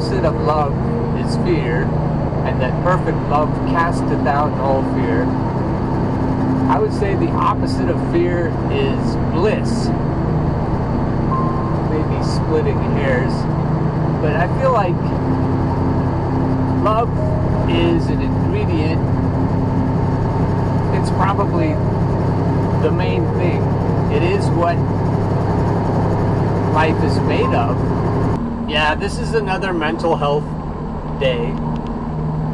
opposite of love is fear, and that perfect love casteth out all fear, I would say the opposite of fear is bliss. Maybe splitting hairs, but I feel like love is an ingredient. It's probably the main thing. It is what life is made of. Yeah, this is another mental health day.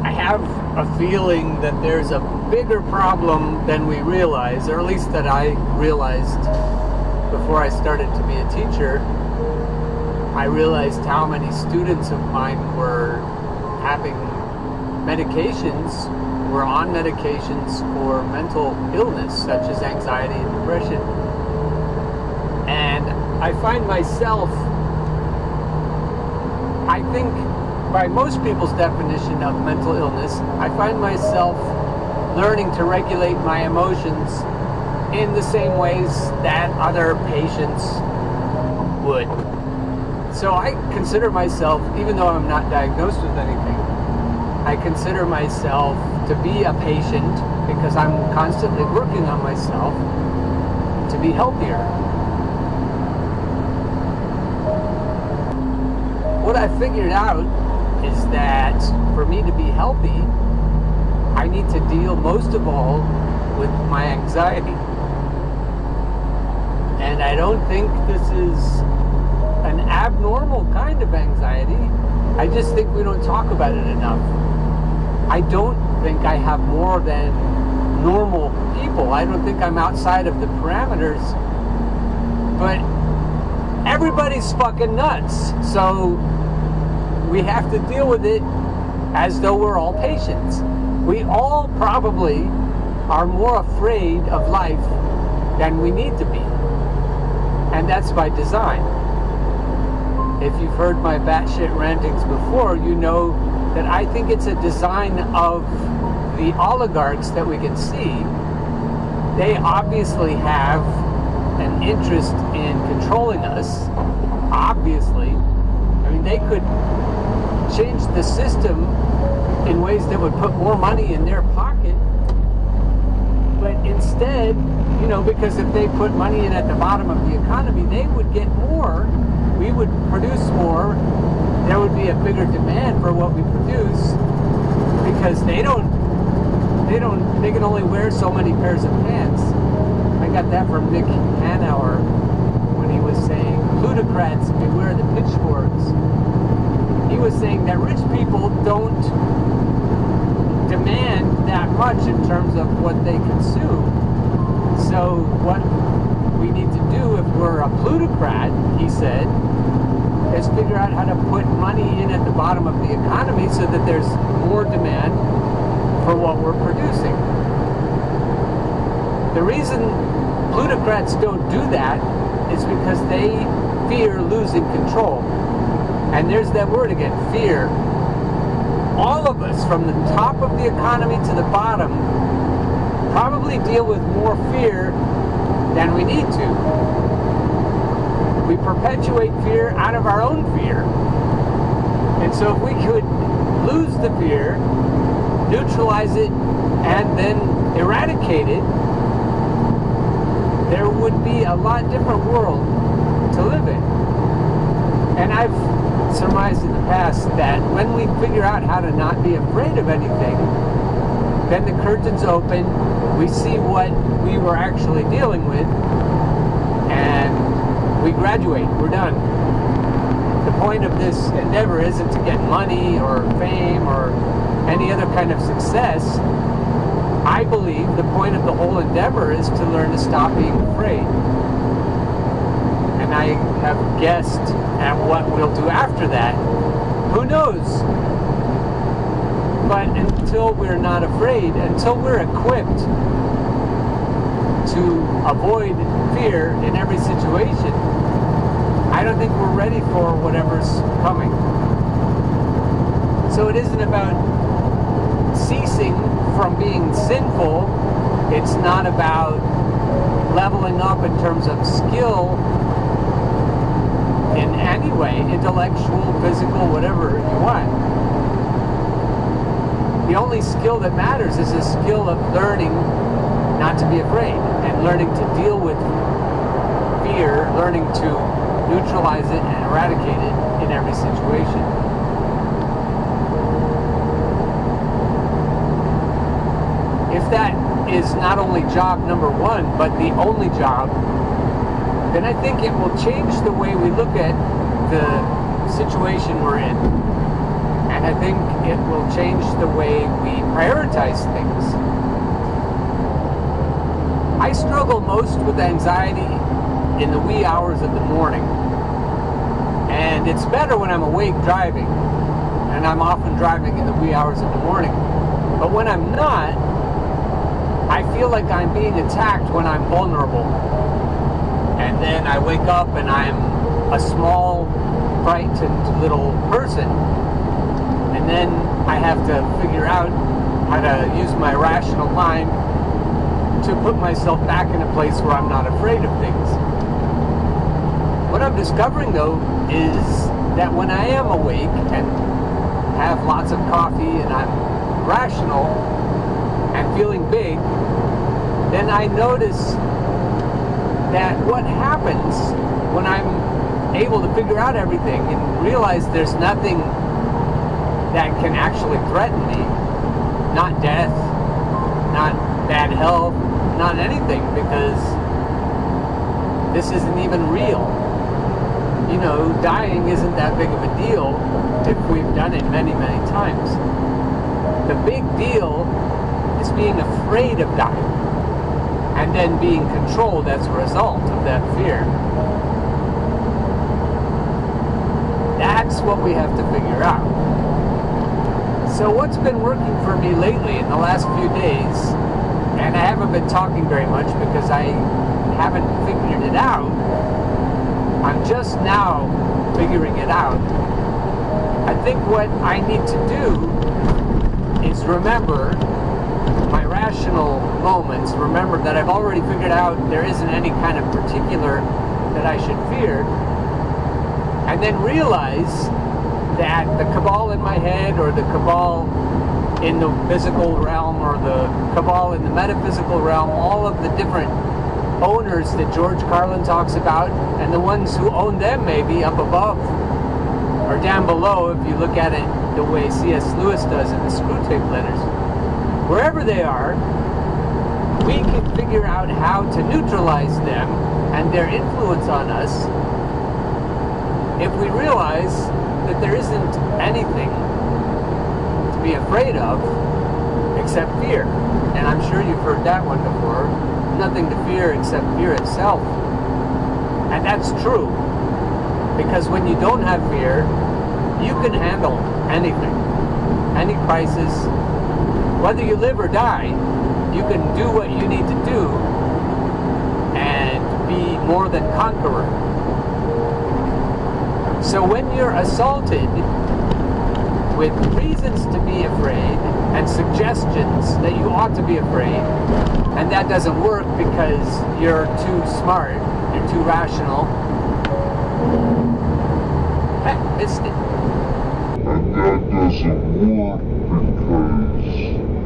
I have a feeling that there's a bigger problem than we realize, or at least that I realized before I started to be a teacher. I realized how many students of mine were having medications, were on medications for mental illness, such as anxiety and depression. And I find myself, I think by most people's definition of mental illness, I find myself learning to regulate my emotions in the same ways that other patients would. So I consider myself, even though I'm not diagnosed with anything, I consider myself to be a patient because I'm constantly working on myself to be healthier. What I figured out is that for me to be healthy, I need to deal most of all with my anxiety. And I don't think this is an abnormal kind of anxiety. I just think we don't talk about it enough. I don't think I have more than normal people. I don't think I'm outside of the parameters. But everybody's fucking nuts. So we have to deal with it as though we're all patients. We all probably are more afraid of life than we need to be. And that's by design. If you've heard my batshit rantings before, you know that I think it's a design of the oligarchs that we can see. They obviously have an interest in controlling us. Obviously. I mean, they could change the system in ways that would put more money in their pocket. But instead, you know, because if they put money in at the bottom of the economy, they would get more. We would produce more. There would be a bigger demand for what we produce because they can only wear so many pairs of pants. I got that from Nick Hanauer when he was saying, plutocrats beware the pitchforks. He was saying that rich people don't demand that much in terms of what they consume. So what we need to do if we're a plutocrat, he said, is figure out how to put money in at the bottom of the economy so that there's more demand for what we're producing. The reason plutocrats don't do that is because they fear losing control. And there's that word again, fear. All of us, from the top of the economy to the bottom, probably deal with more fear than we need to. We perpetuate fear out of our own fear. And so if we could lose the fear, neutralize it, and then eradicate it, there would be a lot different world to live in. And I've surmised in the past that when we figure out how to not be afraid of anything, then the curtains open, we see what we were actually dealing with, and we graduate, we're done. The point of this endeavor isn't to get money or fame or any other kind of success. I believe the point of the whole endeavor is to learn to stop being afraid. And I have guessed at what we'll do after that. Who knows? But until we're not afraid, until we're equipped to avoid fear in every situation, I don't think we're ready for whatever's coming. So it isn't about ceasing from being sinful. It's not about leveling up in terms of skill. in any way, intellectual, physical, whatever you want. The only skill that matters is the skill of learning not to be afraid and learning to deal with fear, learning to neutralize it and eradicate it in every situation. If that is not only job number one, but the only job, then I think it will change the way we look at the situation we're in. And I think it will change the way we prioritize things. I struggle most with anxiety in the wee hours of the morning. And it's better when I'm awake driving. And I'm often driving in the wee hours of the morning. But when I'm not, I feel like I'm being attacked when I'm vulnerable. And then I wake up and I'm a small, frightened little person. And then I have to figure out how to use my rational mind to put myself back in a place where I'm not afraid of things. What I'm discovering, though, is that when I am awake and have lots of coffee and I'm rational and feeling big, then I notice that what happens when I'm able to figure out everything and realize there's nothing that can actually threaten me, not death, not bad health, not anything, because this isn't even real. You know, dying isn't that big of a deal if we've done it many, many times. The big deal is being afraid of dying and then being controlled as a result of that fear. That's what we have to figure out. So what's been working for me lately in the last few days, and I haven't been talking very much because I haven't figured it out, I'm just now figuring it out. I think what I need to do is remember my rational moments, remember that I've already figured out there isn't any kind of particular that I should fear, and then realize that the cabal in my head, or the cabal in the physical realm, or the cabal in the metaphysical realm, all of the different owners that George Carlin talks about, and the ones who own them maybe up above or down below, if you look at it the way C.S. Lewis does in the Screwtape Letters. Wherever they are, we can figure out how to neutralize them and their influence on us if we realize that there isn't anything to be afraid of except fear. And I'm sure you've heard that one before. Nothing to fear except fear itself. And that's true, because when you don't have fear, you can handle anything, any crisis. Whether you live or die, you can do what you need to do and be more than conqueror. So when you're assaulted with reasons to be afraid and suggestions that you ought to be afraid, and that doesn't work because you're too smart, you're too rational, heck, missed it. And that doesn't work because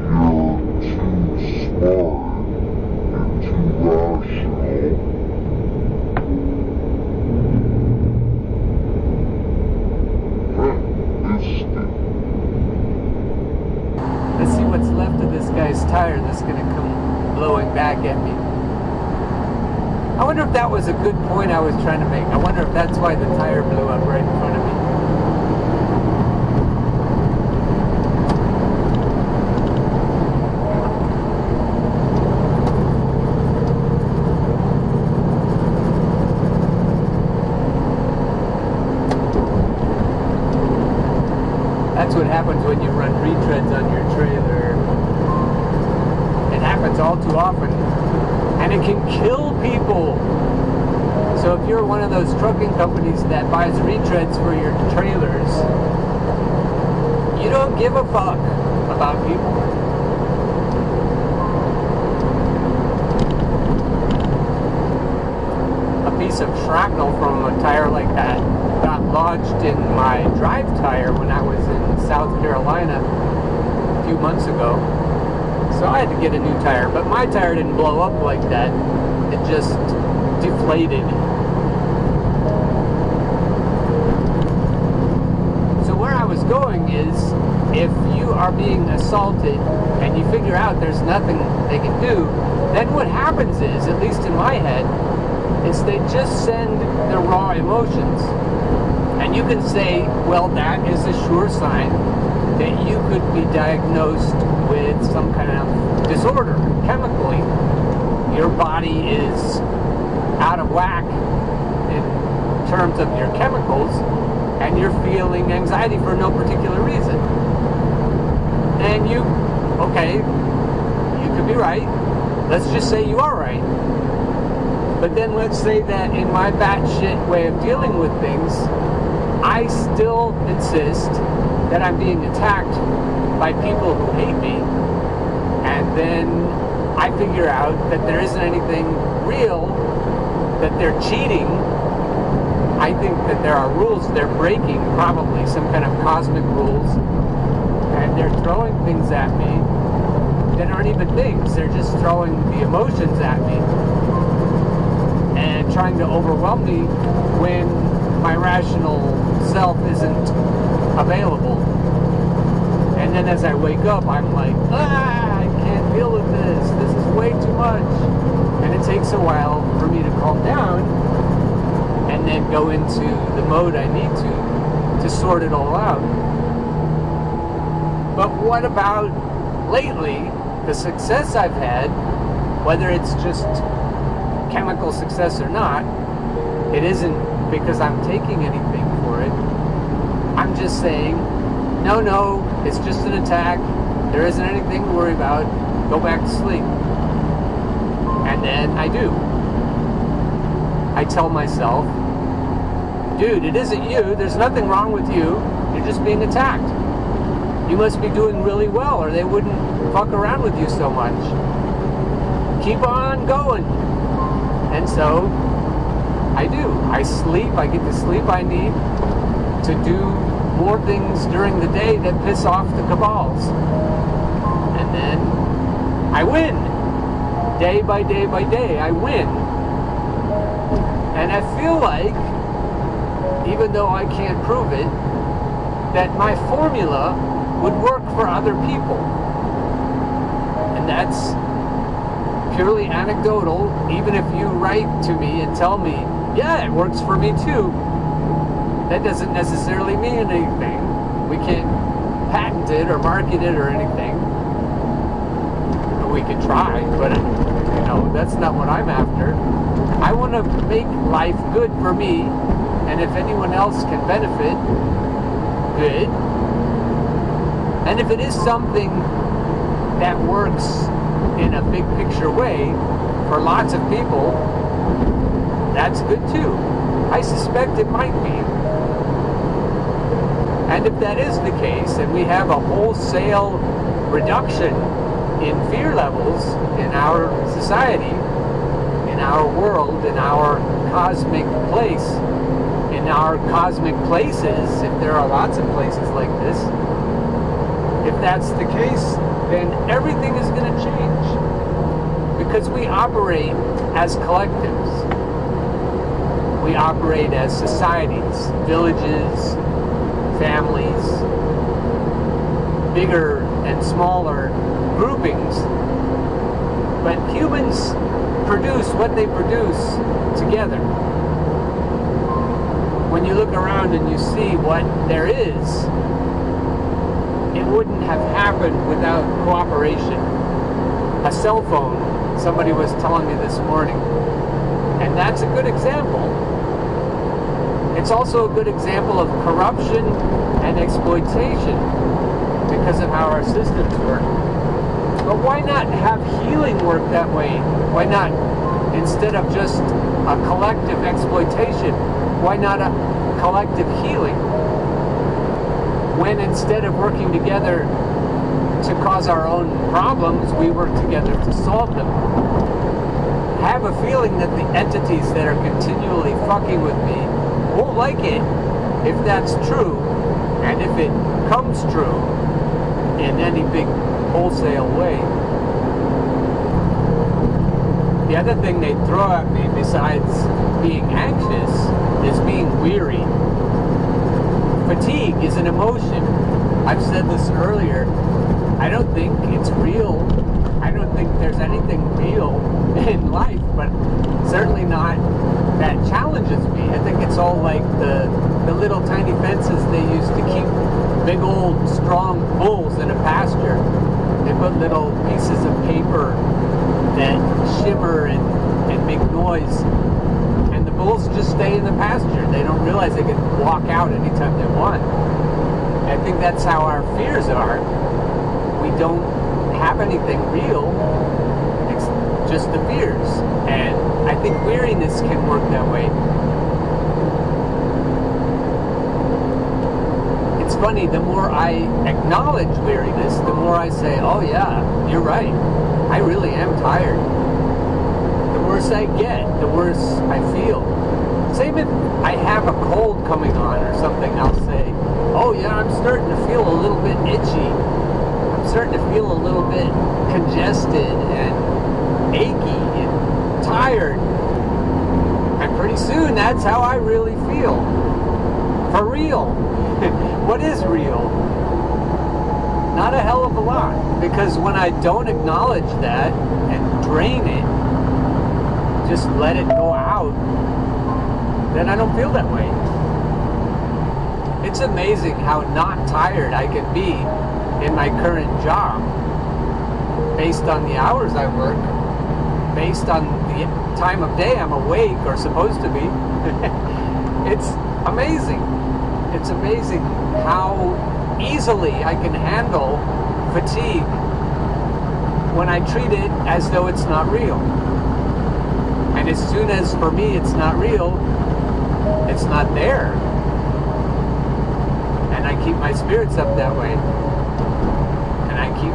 you're too smart and too rational. Let's see what's left of this guy's tire that's going to come blowing back at me. I wonder if that was a good point I was trying to make. I wonder if that's why the tire blew up right in front of me. That's what happens when you run retreads on your trailer. It happens all too often. And it can kill people. So if you're one of those trucking companies that buys retreads for your trailers, you don't give a fuck about people. A piece of shrapnel from a tire like that So I had to get a new tire, but my tire didn't blow up like that. It just deflated. So where I was going is, if you are being assaulted and you figure out there's nothing they can do, then what happens is, at least in my head, is they just send the raw emotions. And you can say, well, that is a sure sign that you could be diagnosed with some kind of disorder chemically. Your body is out of whack in terms of your chemicals, and you're feeling anxiety for no particular reason. And okay, you could be right. Let's just say you are right. But then let's say that in my batshit way of dealing with things, I still insist that I'm being attacked by people who hate me, and then I figure out that there isn't anything real, that they're cheating. I think that there are rules they're breaking, probably some kind of cosmic rules, and they're throwing things at me that aren't even things. They're just throwing the emotions at me and trying to overwhelm me when my rational self isn't available. And then as I wake up, I'm like, I can't deal with this. This is way too much. And it takes a while for me to calm down and then go into the mode I need to sort it all out. But what about lately, the success I've had, whether it's just chemical success or not, it isn't because I'm taking anything for it. I'm just saying, no, it's just an attack. There isn't anything to worry about. Go back to sleep. And then I do. I tell myself, dude, it isn't you. There's nothing wrong with you. You're just being attacked. You must be doing really well, or they wouldn't fuck around with you so much. Keep on going. And so I do. I sleep. I get the sleep I need to do more things during the day that piss off the cabals. And then I win. Day by day by day, I win. And I feel like, even though I can't prove it, that my formula would work for other people. And that's purely anecdotal. Even if you write to me and tell me, yeah, it works for me too, that doesn't necessarily mean anything. We can't patent it or market it or anything. We could try, but that's not what I'm after. I want to make life good for me, and if anyone else can benefit, good. And if it is something that works in a big picture way for lots of people, that's good too. I suspect it might be. And if that is the case, and we have a wholesale reduction in fear levels in our society, in our world, in our cosmic place, in our cosmic places, if there are lots of places like this, if that's the case, then everything is going to change. Because we operate as collectives. We operate as societies, villages, families, bigger and smaller groupings. But humans produce what they produce together. When you look around and you see what there is, it wouldn't have happened without cooperation. A cell phone, somebody was telling me this morning, and that's a good example. It's also a good example of corruption and exploitation because of how our systems work. But why not have healing work that way? Why not, instead of just a collective exploitation, why not a collective healing? When instead of working together to cause our own problems, we work together to solve them. I have a feeling that the entities that are continually fucking with me won't like it if that's true, and if it comes true in any big wholesale way. The other thing they throw at me besides being anxious is being weary. Fatigue is an emotion. I've said this earlier. I don't think it's real. I don't think there's anything real in life, but certainly not that challenges me. I think it's all like the little tiny fences they used to keep big old strong bulls in a pasture. They put little pieces of paper that shimmer and make noise, and the bulls just stay in the pasture. They don't realize they can walk out anytime they want. I think that's how our fears are. We don't have anything real, it's just the fears. And I think weariness can work that way. It's funny, the more I acknowledge weariness, the more I say, oh yeah, you're right, I really am tired. The worse I get, the worse I feel. Same if I have a cold coming on or something, I'll say, oh yeah, I'm starting to feel a little bit itchy. I'm starting to feel a little bit congested and achy and tired. And pretty soon, that's how I really feel. For real. What is real? Not a hell of a lot. Because when I don't acknowledge that and drain it, just let it go out, then I don't feel that way. It's amazing how not tired I can be in my current job based on the hours I work, based on the time of day I'm awake or supposed to be. It's amazing. It's amazing how easily I can handle fatigue when I treat it as though it's not real. And as soon as for me it's not real, it's not there. And I keep my spirits up that way. And I keep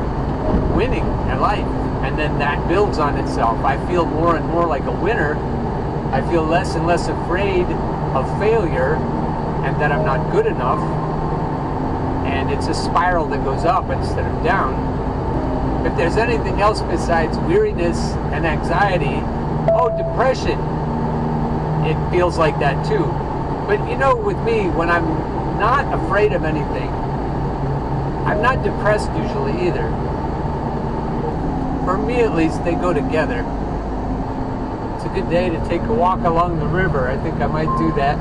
winning at life. And then that builds on itself. I feel more and more like a winner. I feel less and less afraid of failure and that I'm not good enough. And it's a spiral that goes up instead of down. If there's anything else besides weariness and anxiety, oh, depression, it feels like that too. But you know, with me, when I'm not afraid of anything, I'm not depressed usually either. For me at least, they go together. It's a good day to take a walk along the river. I think I might do that.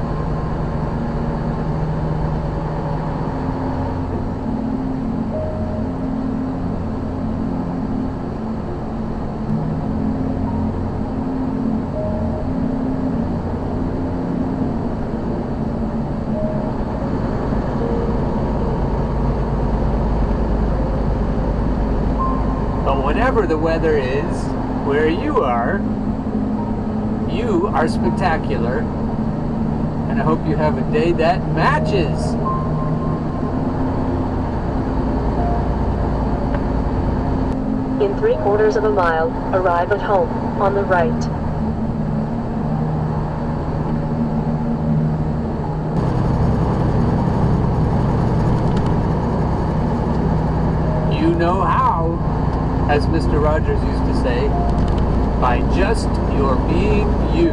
Whatever the weather is, where you are spectacular, and I hope you have a day that matches. In 3/4 of a mile, arrive at home, on the right. You know how, as Mr. Rogers used to say, by just your being you.